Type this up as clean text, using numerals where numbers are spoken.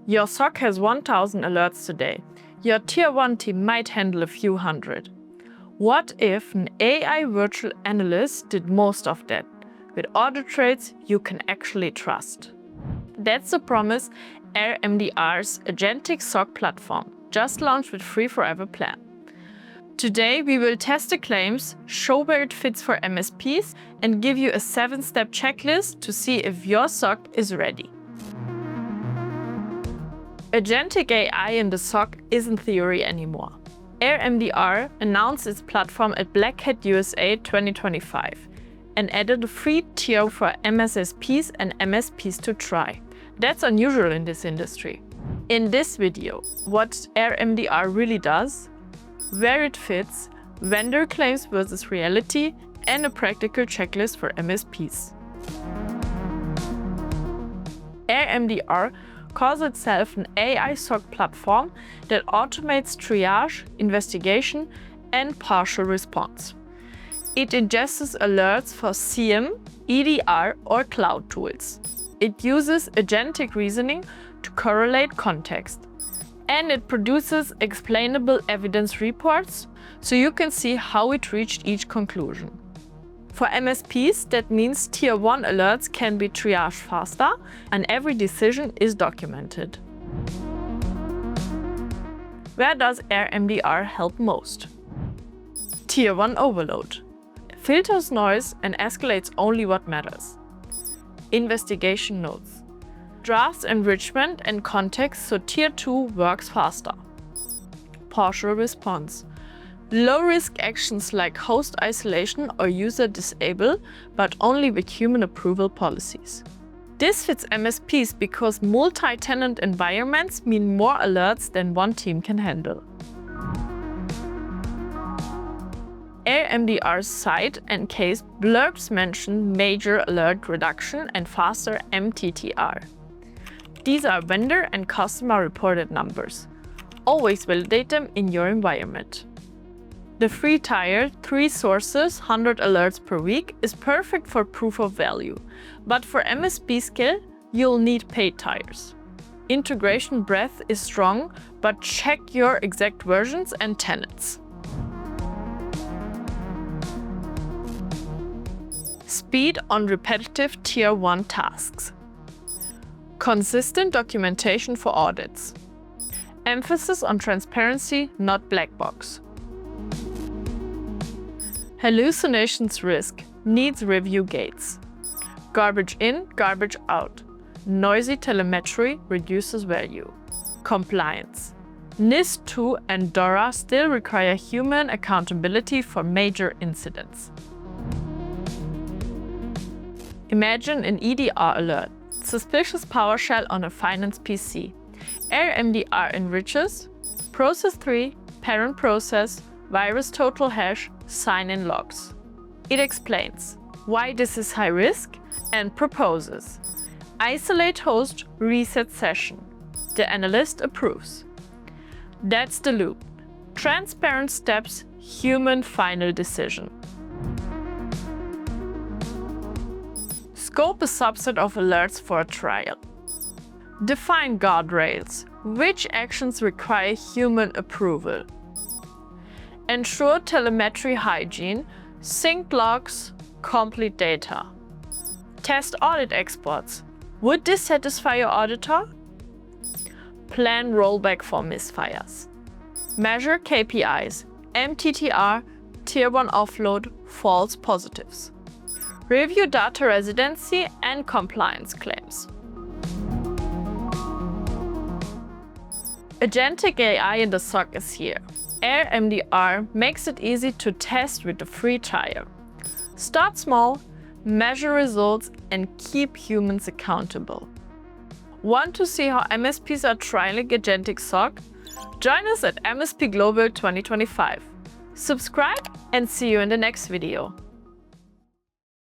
Your SOC has 1,000 alerts today. Your Tier 1 team might handle a few hundred. What if an AI Virtual Analyst did most of that, with audit traits you can actually trust? That's the promise AirMDR's Agentic SOC platform, just launched with free forever plan. Today we will test the claims, show where it fits for MSPs, and give you a 7-step checklist to see if your SOC is ready. Agentic AI in the SOC isn't theory anymore. AirMDR announced its platform at Black Hat USA 2025 and added a free tier for MSSPs and MSPs to try. That's unusual in this industry. In this video, what AirMDR really does, where it fits, vendor claims versus reality, and a practical checklist for MSPs. AirMDR calls itself an AI SOC platform that automates triage, investigation, and partial response. It ingests alerts for CM, EDR, or cloud tools. It uses agentic reasoning to correlate context. And it produces explainable evidence reports, so you can see how it reached each conclusion. For MSPs, that means Tier 1 alerts can be triaged faster, and every decision is documented. Where does AirMDR help most? Tier 1 overload. Filters noise and escalates only what matters. Investigation notes. Drafts enrichment and context so Tier 2 works faster. Partial response. Low-risk actions like host isolation or user disable, but only with human approval policies. This fits MSPs because multi-tenant environments mean more alerts than one team can handle. AirMDR's site and case blurbs mention major alert reduction and faster MTTR. These are vendor and customer reported numbers. Always validate them in your environment. The free tier, 3 sources, 100 alerts per week, is perfect for proof of value. But for MSP scale, you'll need paid tiers. Integration breadth is strong, but check your exact versions and tenants. Speed on repetitive Tier 1 tasks. Consistent documentation for audits. Emphasis on transparency, not black box. Hallucinations risk needs review gates. Garbage in, garbage out. Noisy telemetry reduces value. Compliance. NIST 2 and DORA still require human accountability for major incidents. Imagine an EDR alert. Suspicious PowerShell on a finance PC. AirMDR enriches process 3, parent process, virus total hash, sign-in logs. It explains why this is high risk and proposes isolate host, reset session. The analyst approves. That's the loop. Transparent steps, human final decision. Scope a subset of alerts for a trial. Define guardrails. Which actions require human approval? Ensure telemetry hygiene, synced logs, complete data. Test audit exports. Would this satisfy your auditor? Plan rollback for misfires. Measure KPIs, MTTR, Tier 1 offload, false positives. Review data residency and compliance claims. Agentic AI in the SOC is here. AirMDR makes it easy to test with the free trial. Start small, measure results, and keep humans accountable. Want to see how MSPs are trialing Agentic SOC? Join us at MSP Global 2025. Subscribe and see you in the next video.